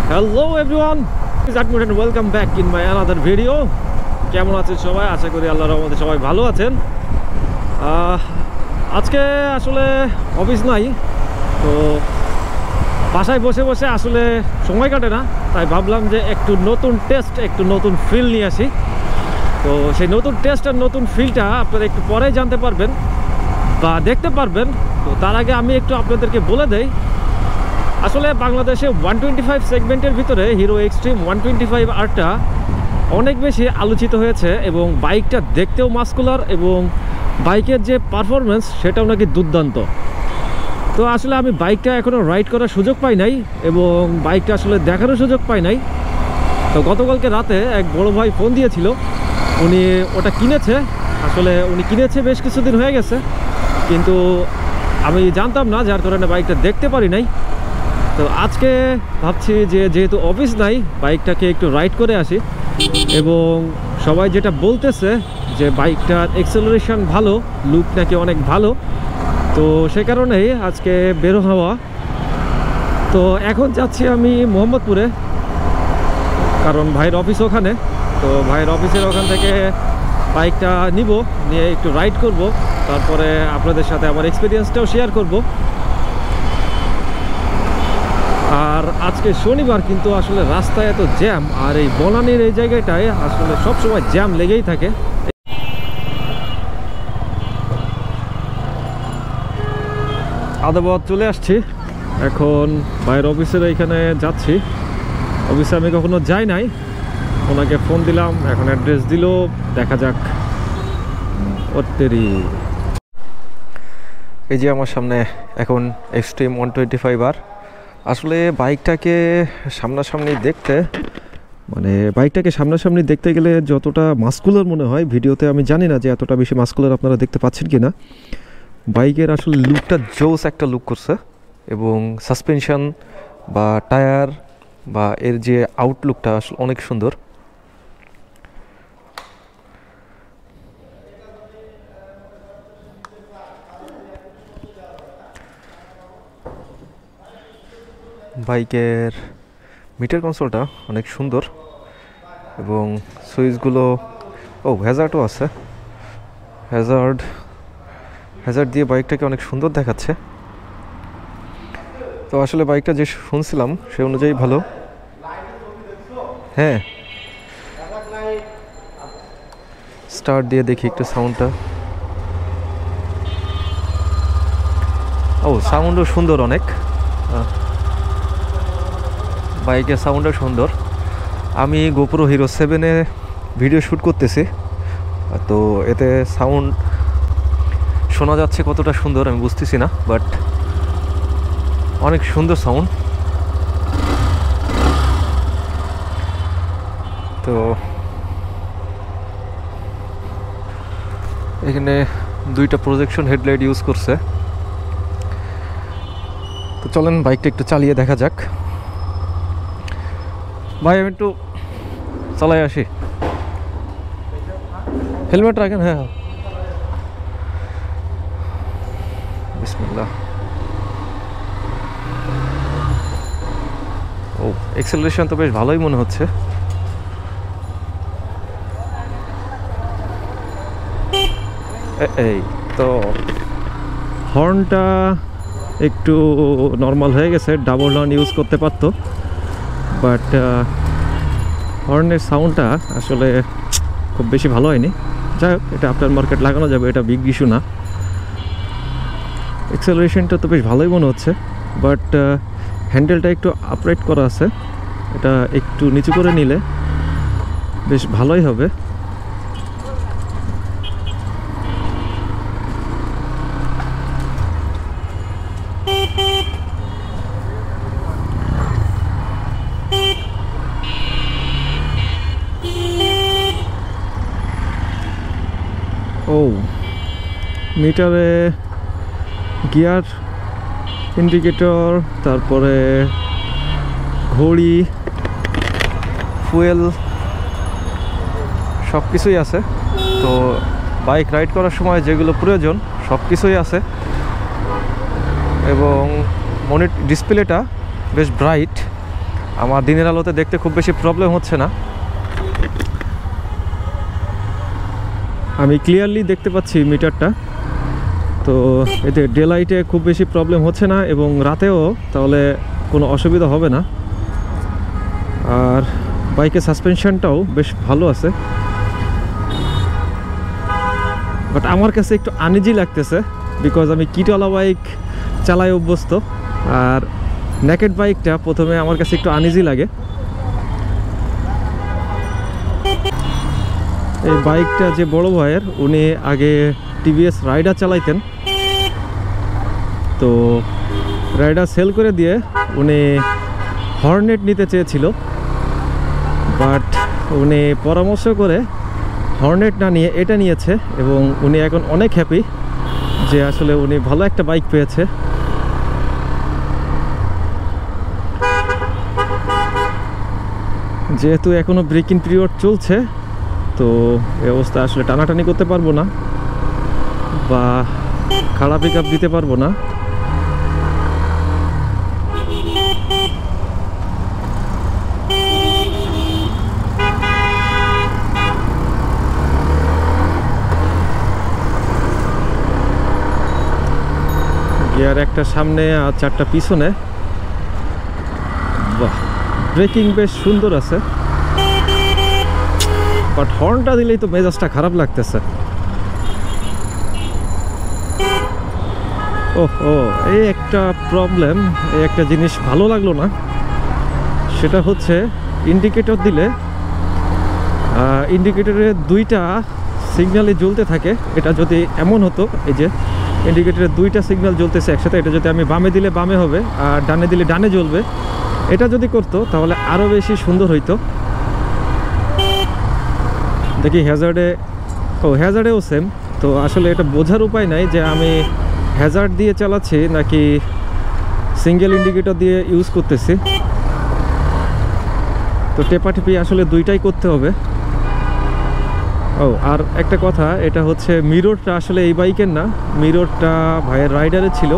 Hello everyone, this is Ahmed and welcome back in my another video. কেমন আছেন সবাই? আশা করি আল্লাহর রহমতে সবাই ভালো আছেন। আজকে আসলে অফিস নাই, তো বাসায় বসে বসে আসলে সময় কাটে না, তাই ভাবলাম যে একটু নতুন টেস্ট, একটু নতুন ফিল নিয়ে আসি। তো সেই নতুন টেস্ট আর নতুন ফিলটা আপনারা একটু পরেই জানতে পারবেন বা দেখতে পারবেন। তো তার আগে আমি একটু আপনাদেরকে বলে দেই, আসলে বাংলাদেশে 125 সেগমেন্টের ভিতরে হিরো এক্সট্রিম 125 আরটা অনেক বেশি আলোচিত হয়েছে এবং বাইকটা দেখতেও মাস্কুলার এবং বাইকের যে পারফরমেন্স সেটাও নাকি দুর্দান্ত। তো আসলে আমি বাইকটা এখনও রাইড করার সুযোগ পাই নাই এবং বাইকটা আসলে দেখারও সুযোগ পাই নাই। তো গতকালকে রাতে এক বড় ভাই ফোন দিয়েছিল, উনি ওটা কিনেছে। আসলে উনি কিনেছে বেশ কিছুদিন হয়ে গেছে, কিন্তু আমি জানতাম না, যার কারণে বাইকটা দেখতে পারি নাই। তো আজকে ভাবছি যে যেহেতু অফিস নাই, বাইকটাকে একটু রাইড করে আসি। এবং সবাই যেটা বলতেছে যে বাইকটার এক্সেলারেশন ভালো, লুক নাকি অনেক ভালো, তো সে কারণেই আজকে বের হওয়া। তো এখন যাচ্ছি আমি মোহাম্মদপুরে, কারণ ভাইয়ের অফিস ওখানে। তো ভাইয়ের অফিসের ওখান থেকে বাইকটা নিয়ে একটু রাইড করব, তারপরে আপনাদের সাথে আমার এক্সপিরিয়েন্সটাও শেয়ার করব। আর আজকে শনিবার, কিন্তু আসলে রাস্তায় এত জ্যাম, আর এই বনানীর এই জায়গাটায় আসলে সবসময় জ্যাম লেগেই থাকে। আদাবাদ চলে আসছি, এখন ভাইয়ের অফিসের এইখানে যাচ্ছি। অফিসে আমি কখনো যাই নাই, ওনাকে ফোন দিলাম, এখন অ্যাড্রেস দিল, দেখা যাক। ওত্তেরি, এই যে আমার সামনে এখন এক্সট্রিম 125 আর। আসলে বাইকটাকে সামনাসামনি দেখতে গেলে যতটা মাস্কুলার মনে হয় ভিডিওতে, আমি জানি না যে এতটা বেশি মাস্কুলার আপনারা দেখতে পাচ্ছেন কি না। বাইকের আসলে লুকটা জোস একটা লুক করছে, এবং সাসপেনশন বা টায়ার বা এর যে আউটলুকটা আসলে অনেক সুন্দর। বাইকের মিটার কনসোলটা অনেক সুন্দর এবং সুইচগুলো, হ্যাজার্ডও আছে। হ্যাজার্ড দিয়ে বাইকটাকে অনেক সুন্দর দেখাচ্ছে। তো আসলে বাইকটা যে শুনছিলাম সে অনুযায়ী ভালো। হ্যাঁ, স্টার্ট দিয়ে দেখি একটু সাউন্ডটা। সাউন্ডও সুন্দর অনেক, বাইকের সাউন্ডও সুন্দর। আমি গোপ্রো হিরো 7-এ ভিডিও শ্যুট করতেছি, তো এতে সাউন্ড শোনা যাচ্ছে কতটা সুন্দর আমি বুঝতেছি না, বাট অনেক সুন্দর সাউন্ড। তো এখানে 2টা প্রজেকশন হেডলাইট ইউজ করছে। তো চলেন বাইকটা একটু চালিয়ে দেখা যাক। ভাই আমি একটু চালাই আসি, হেলমেট রাখেন। হ্যাঁ, বিসমিল্লাহ। এক্সেলারেশন তো বেশ ভালোই মনে হচ্ছে। এই তো হর্নটা একটু নর্মাল হয়ে গেছে, ডাবল হর্ন ইউজ করতে পারতো, বাট হর্নের সাউন্ডটা আসলে খুব বেশি ভালো হয়নি। যাই হোক, এটা আফটার মার্কেট লাগানো যাবে, এটা বিগ ইস্যু না। এক্সেলারেশনটা তো বেশ ভালোই মনে হচ্ছে, বাট হ্যান্ডেলটা একটু আপরাইট করা আছে, এটা একটু নিচু করে নিলে বেশ ভালোই হবে। মিটারে গিয়ার ইন্ডিকেটর, তারপরে ঘড়ি, ফুয়েল, সব কিছুই আছে। তো বাইক রাইড করার সময় যেগুলো প্রয়োজন সব কিছুই আছে। এবং ডিসপ্লেটা বেশ ব্রাইট, আমার দিনের আলোতে দেখতে খুব বেশি প্রবলেম হচ্ছে না। আমি ক্লিয়ারলি দেখতে পাচ্ছি মিটারটা, তো এতে ডে লাইটে খুব বেশি প্রবলেম হচ্ছে না এবং রাতেও তাহলে কোনো অসুবিধা হবে না। আর বাইকের সাসপেনশনটাও বেশ ভালো আছে, বাট আমার কাছে একটু আনইজি লাগতেছে বিকজ আমি কিটওয়ালা বাইক চালাই অভ্যস্ত, আর নেকেড বাইকটা প্রথমে আমার কাছে একটু আনইজি লাগে। এই বাইকটা যে বড় ভাইয়ের, উনি আগে টিভিএস রাইডার চালাইতেন, তো রাইডার সেল করে দিয়ে উনি হর্নেট নিতে চেয়েছিল, বাট উনি পরামর্শ করে হর্নেট না নিয়ে এটা নিয়েছে এবং উনি এখন অনেক হ্যাপি যে আসলে উনি ভালো একটা বাইক পেয়েছে। যেহেতু এখনও ব্রেকিং পিরিয়ড চলছে, তো এই অবস্থা আসলে টানাটানি করতে পারবো না বা খাড়া পিক আপ দিতে পারবো না। গিয়ার একটা সামনে আর 4টা পিছনে। বাহ, ব্রেকিং বেশ সুন্দর আছে, বাট হর্নটা দিলেই তো মেজাজটা খারাপ লাগতেছে। ওহো, এই একটা প্রবলেম, এই একটা জিনিস ভালো লাগলো না, সেটা হচ্ছে ইন্ডিকেটর দিলে ইন্ডিকেটরের 2টা সিগন্যালই জ্বলতে থাকে। এটা যদি এমন হতো, এই যে ইন্ডিকেটরের 2টা সিগন্যাল জ্বলতেছে একসাথে, এটা যদি আমি বামে দিলে বামে হবে আর ডানে দিলে ডানে জ্বলবে, এটা যদি করতো তাহলে আরও বেশি সুন্দর হইতো। দেখি হ্যাজার্ডেও সেম। তো আসলে এটা বোঝার উপায় নাই যে আমি হ্যাজার্ড দিয়ে চালাচ্ছি নাকি সিঙ্গেল ইন্ডিকেটর দিয়ে ইউজ করতেছি। তো টেপাটেপি আসলে 2টাই করতে হবে। আর একটা কথা, এটা হচ্ছে মিররটা আসলে এই বাইকের না, মিররটা ভাইয়ের রাইডারের ছিল।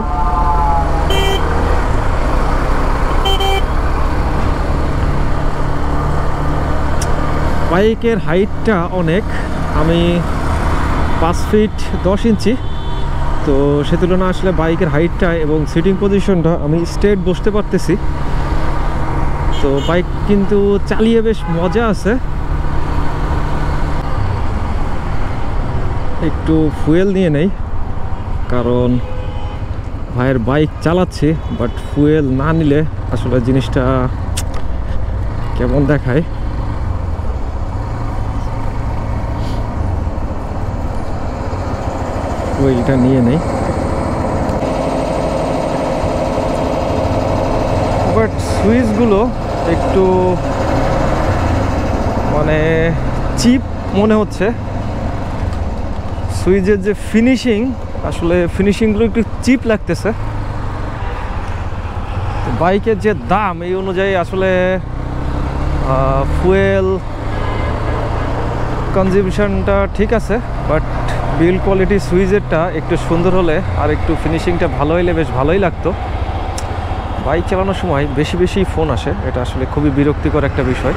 বাইকের হাইটটা অনেক, আমি 5 ফিট 10 ইঞ্চি, তো সে তুলনা আসলে বাইকের হাইটটা এবং সিটিং পজিশনটা আমি স্ট্রেট বসতে পারতেছি। তো বাইক কিন্তু চালিয়ে বেশ মজা আছে। একটু ফুয়েল নিয়ে নেই, কারণ ভাইয়ের বাইক চালাচ্ছি, বাট ফুয়েল না নিলে আসলে জিনিসটা কেমন দেখায়। ফুয়েলটা নিয়ে নেই, বাট সুইচগুলো একটু মানে চিপ মনে হচ্ছে। সুইচের যে ফিনিশিং, আসলে ফিনিশিংগুলো একটু চিপ লাগতেছে। বাইকের যে দাম, এই অনুযায়ী আসলে ফুয়েল কনজিউশনটা ঠিক আছে, বাট বিল্ড কোয়ালিটি সুইচেরটা একটু সুন্দর হলে আর একটু ফিনিশিংটা ভালো হইলে বেশ ভালোই লাগতো। বাইক চালানোর সময় বেশি বেশি ফোন আসে, এটা আসলে খুবই বিরক্তিকর একটা বিষয়।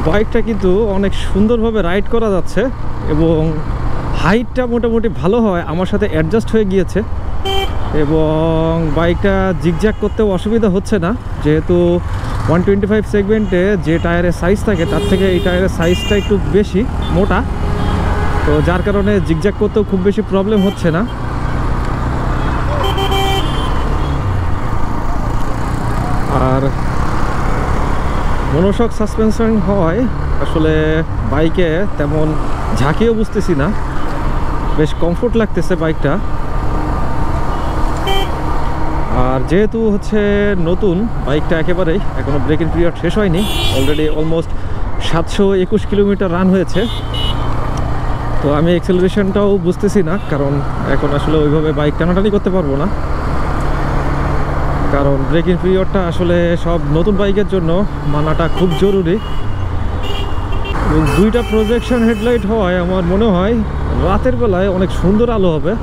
বাইকটা কিন্তু অনেক সুন্দরভাবে রাইড করা যাচ্ছে এবং হাইটটা মোটামুটি ভালো হয়, আমার সাথে অ্যাডজাস্ট হয়ে গিয়েছে এবং বাইকটা জিগজ্যাগ করতেও অসুবিধা হচ্ছে না, যেহেতু 125 সেগমেন্টে যে টায়ারের সাইজ থাকে তার থেকে এই টায়ারের সাইজটা একটু বেশি মোটা, তো যার কারণে জিগজ্যাগ করতেও খুব বেশি প্রবলেম হচ্ছে না। আর মনোশক সাসপেনশন হয় আসলে বাইকে তেমন ঝাঁকিও বুঝতেছি না, বেশ কমফোর্ট লাগতেছে বাইকটা। আর যেহেতু হচ্ছে নতুন বাইকটা, একেবারেই এখনও ব্রেকিং পিরিয়ড শেষ হয়নি, অলরেডি অলমোস্ট 721 কিলোমিটার রান হয়েছে, তো আমি অ্যাক্সেলারেশনটাও বুঝতেছি না, কারণ এখন আসলে ওইভাবে বাইক টানাটানি করতে পারবো না, কারণ ব্রেকিং পিরিয়ডটা আসলে সব নতুন বাইকের জন্য মানাটা খুব জরুরি। এবং 2টা প্রজেকশন হেডলাইট হওয়ায় আমার মনে হয় রাতের বেলায় অনেক সুন্দর আলো হবে।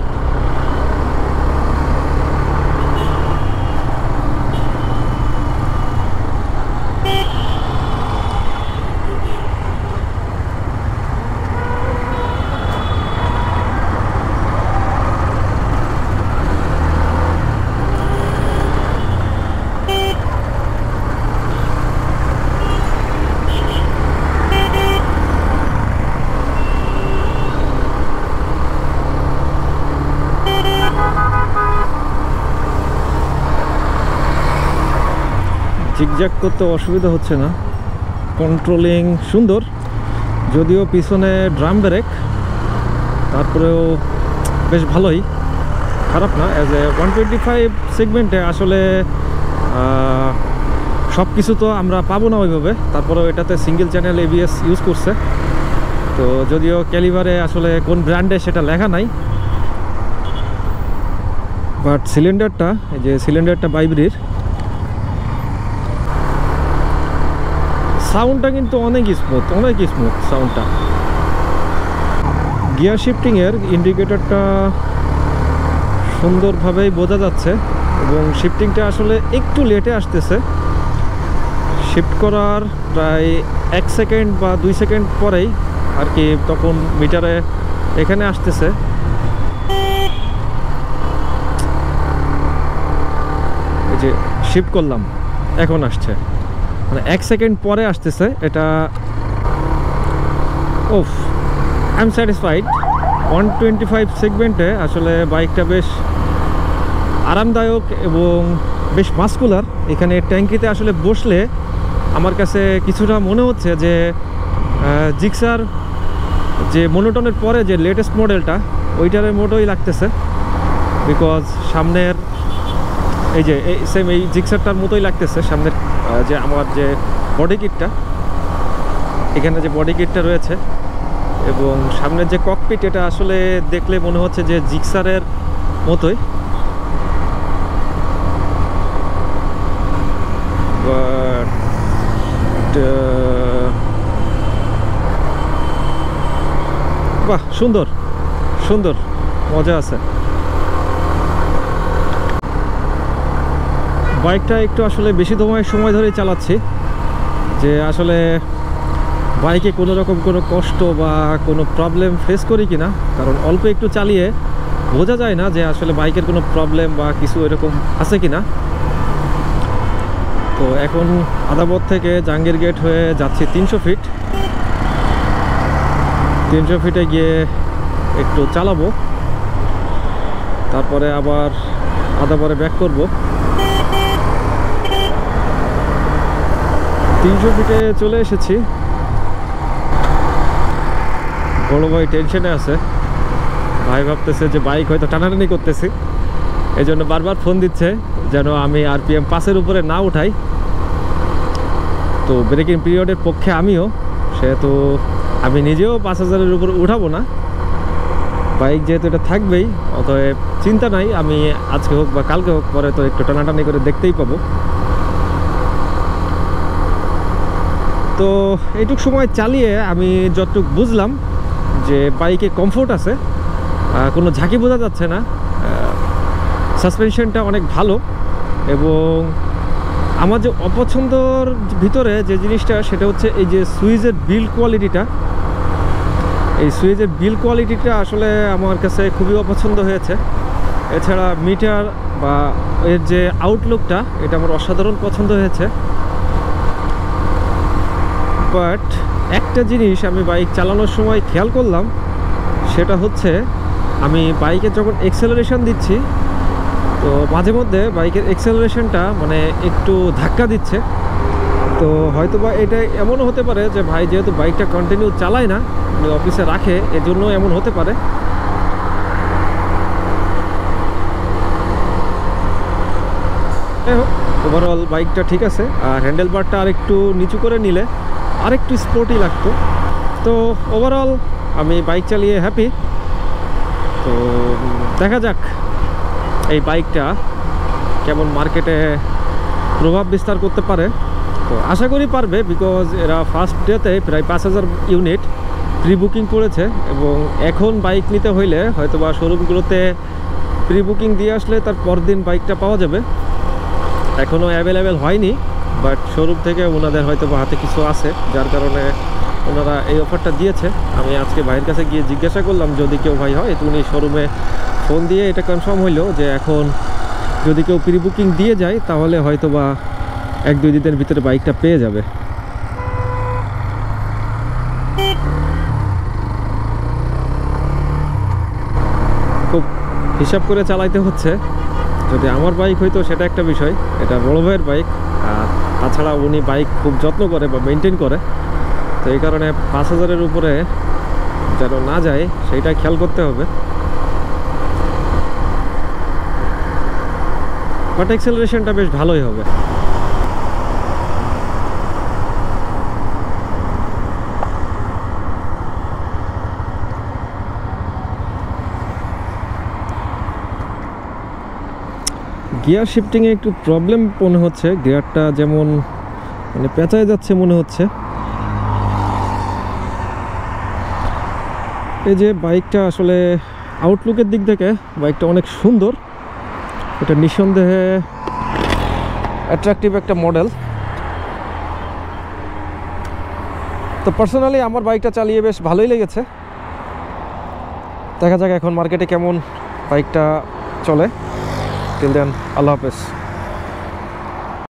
জিগজ্যাগ করতে অসুবিধা হচ্ছে না, কন্ট্রোলিং সুন্দর, যদিও পিছনে ড্রাম ব্রেক, তারপরেও বেশ ভালোই, খারাপ না। অ্যাজ এ 125 সেগমেন্টে আসলে সব কিছু তো আমরা পাবো না ওইভাবে, তারপরেও এটাতে সিঙ্গেল চ্যানেল ABS ইউজ করছে। তো যদিও ক্যালিবারে আসলে কোন ব্র্যান্ডে সেটা লেখা নাই, বাট সিলিন্ডারটা, এই যে সিলিন্ডারটা বাইব্রির, সাউন্ডটা কিন্তু অনেক স্মুথ সাউন্ডটা। গিয়ার শিফটিংয়ের ইন্ডিকেটরটা সুন্দরভাবেই বোঝা যাচ্ছে, এবং শিফটিংটা আসলে একটু লেটে আসতেছে। শিফট করার প্রায় 1 সেকেন্ড বা 2 সেকেন্ড পরেই আর কি তখন মিটারে এখানে আসতেছে। এই যে শিফট করলাম, এখন আসছে, মানে 1 সেকেন্ড পরে আসতেছে এটা। ওফ, আই এম স্যাটিসফাইড। 125 সেগমেন্টে আসলে বাইকটা বেশ আরামদায়ক এবং বেশ মাস্কুলার। এখানে ট্যাঙ্কিতে আসলে বসলে আমার কাছে কিছুটা মনে হচ্ছে যে জিক্সার যে মোনোটনের পরে যে লেটেস্ট মডেলটা, ওইটার মতোই লাগতেছে, বিকজ সামনের এই যে সেম এই জিক্সারটার মতোই লাগতেছে। সামনের যে আমার যে বডি কিটটা, এখানে যে বডি কিটটা রয়েছে এবং সামনের যে ককপিট, এটা আসলে দেখলে মনে হচ্ছে যে জিক্সারের মতোই। বাহ, সুন্দর সুন্দর, মজা আছে। বাইকটা একটু আসলে বেশি সময় ধরে চালাচ্ছি, যে আসলে বাইকে কোনো রকম কোনো কষ্ট বা কোনো প্রবলেম ফেস করি কিনা, কারণ অল্প একটু চালিয়ে বোঝা যায় না যে আসলে বাইকের কোনো প্রবলেম বা কিছু এরকম আছে কিনা। তো এখন আদাবর থেকে জাহাঙ্গীর গেট হয়ে যাচ্ছি 300 ফিট। 300 ফিটে গিয়ে একটু চালাবো, তারপরে আবার আদাবরে ব্যাক করব। 300 ফিটে চলে এসেছি। বড় ভাই টেনশনে আছে, ভাই ভাবতেছে যে বাইক হয়তো টানাটানি করতেছি, এই জন্য বারবার ফোন দিচ্ছে যেন আমি RPM 5-এর উপরে না উঠাই। তো ব্রেকিং পিরিয়ডের পক্ষে আমিও, সেহেতু আমি নিজেও 5000-এর উপরে উঠাবো না। বাইক যেহেতু এটা থাকবেই, অতএব চিন্তা নাই, আমি আজকে হোক বা কালকে হোক, পরে তো একটু টানাটানি করে দেখতেই পাবো। তো এইটুক সময় চালিয়ে আমি যতটুকু বুঝলাম যে বাইকে কমফোর্ট আছে, কোনো ঝাঁকি বোঝা যাচ্ছে না, সাসপেনশনটা অনেক ভালো, এবং আমার যে অপছন্দর ভিতরে যে জিনিসটা, সেটা হচ্ছে এই যে সুইচের বিল্ড কোয়ালিটিটা। এই সুইচের বিল্ড কোয়ালিটিটা আসলে আমার কাছে খুবই অপছন্দ হয়েছে। এছাড়া মিটার বা এর যে আউটলুকটা, এটা আমার অসাধারণ পছন্দ হয়েছে। বাট একটা জিনিস আমি বাইক চালানোর সময় খেয়াল করলাম, সেটা হচ্ছে আমি বাইকে যখন এক্সেলারেশন দিচ্ছি, তো মাঝে মধ্যে বাইকের এক্সেলারেশনটা মানে একটু ধাক্কা দিচ্ছে। তো হয়তোবা এটা এমনও হতে পারে যে ভাই যেহেতু বাইকটা কন্টিনিউ চালায় না, অফিসে রাখে, এজন্য এমন হতে পারে। যাই হোক, ওভারঅল বাইকটা ঠিক আছে। আর হ্যান্ডেল বারটা আরেকটু নিচু করে নিলে আরেকটু স্পোর্টি লাগতো। তো ওভারঅল আমি বাইক চালিয়ে হ্যাপি। তো দেখা যাক এই বাইকটা কেমন মার্কেটে প্রভাব বিস্তার করতে পারে। তো আশা করি পারবে, বিকজ এরা ফার্স্ট ডেতে প্রায় 5000 ইউনিট প্রি বুকিং করেছে, এবং এখন বাইক নিতে হইলে হয়তোবা শোরুমগুলোতে প্রি বুকিং দিয়ে আসলে তার পরদিন বাইকটা পাওয়া যাবে। এখনও অ্যাভেলেবেল হয়নি, বাট শোরুম থেকে ওনাদের হয়তোবা হাতে কিছু আছে, যার কারণে ওনারা এই অফারটা দিয়েছে। আমি আজকে ভাইয়ের কাছে গিয়ে জিজ্ঞাসা করলাম যদি কেউ ভাই হয়, তো উনি শোরুমে ফোন দিয়ে এটা কনফার্ম হইলো যে এখন যদি কেউ প্রি বুকিং দিয়ে যায়, তাহলে হয়তোবা 1-2 দিনের ভিতরে বাইকটা পেয়ে যাবে। খুব হিসাব করে চালাইতে হচ্ছে। যদি আমার বাইক হইতো সেটা একটা বিষয়, এটা বড় ভাইয়ের বাইক, আর তাছাড়া উনি বাইক খুব যত্ন করে বা মেনটেন করে, তো এই কারণে 5000-এর উপরে যেন না যায় সেইটা খেয়াল করতে হবে। বাট অ্যাক্সেলারেশনটা বেশ ভালোই হবে। গিয়ার শিফটিংয়ে একটু প্রবলেম মনে হচ্ছে, গিয়ারটা যেমন মানে পেঁচায় যাচ্ছে মনে হচ্ছে। এই যে বাইকটা আসলে আউটলুকের দিক থেকে বাইকটা অনেক সুন্দর, এটা নিঃসন্দেহে অ্যাট্রাকটিভ একটা মডেল। তো পার্সোনালি আমার বাইকটা চালিয়ে বেশ ভালোই লেগেছে। দেখা যাক এখন মার্কেটে কেমন বাইকটা চলে। টিল দেন, আল্লাহ হাফেজ।